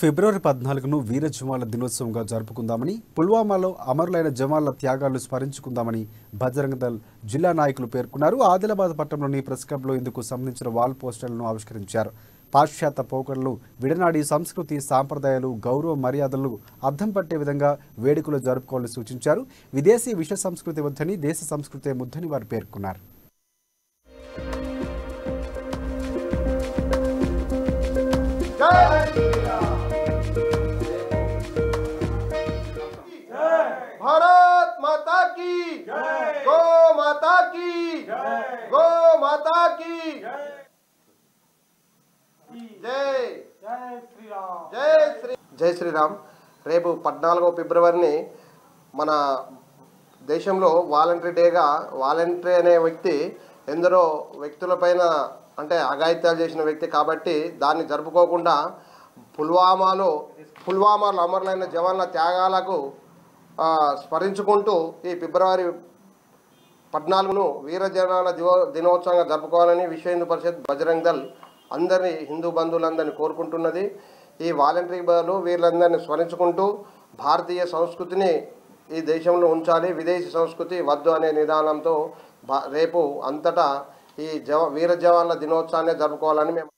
ఫిబ్రవరి 14ను వీర జవాన్ల దినోత్సవంగా జరుపుకుందామని, పుల్వామాలో అమరులైన జవాన్ల త్యాగాలు స్మరించుకుందామని బజరంగ దళ్ జిల్లా నాయకులు పేర్కొన్నారు. ఆదిలాబాద్ పట్టణంలోని ప్రెస్ క్లబ్లో ఇందుకు సంబంధించిన వాల్ పోస్టర్లను ఆవిష్కరించారు. పాశ్చాత్య పోకడలు విడనాడి సంస్కృతి, సాంప్రదాయాలు, గౌరవ మర్యాదలు అద్దం పట్టే విధంగా వేడుకలు జరుపుకోవాలని సూచించారు. విదేశీ విష సంస్కృతి వద్దని, దేశ సంస్కృతే ముద్దని వారు పేర్కొన్నారు. भारत माता की गौ माता की गौ माता की जय जय శ్రీరామ్. రేపు 14వ ఫిబ్రవరిని మన దేశంలో వాలంటరీ డేగా, వాలంటరీ అనే వ్యక్తి ఎందరో వ్యక్తులపైన అంటే అఘాయిత్యాలు చేసిన వ్యక్తి కాబట్టి దాన్ని జరుపుకోకుండా పుల్వామాలో అమరులైన జవాన్ల త్యాగాలకు స్మరించుకుంటూ ఈ ఫిబ్రవరి 14ను వీర జవాన్ల దినోత్సవంగా జరుపుకోవాలని విశ్వ హిందూ పరిషత్ బజరంగ్ దళ్ అందరినీ, హిందూ బంధువులందరినీ కోరుకుంటున్నది. ఈ వాలంటరీ బదులు వీళ్ళందరినీ స్మరించుకుంటూ భారతీయ సంస్కృతిని ఈ దేశంలో ఉంచాలి, విదేశీ సంస్కృతి వద్దు అనే నిదానంతో రేపు అంతటా ఈ వీర జవాన్ల దినోత్సవాన్ని జరుపుకోవాలని మేము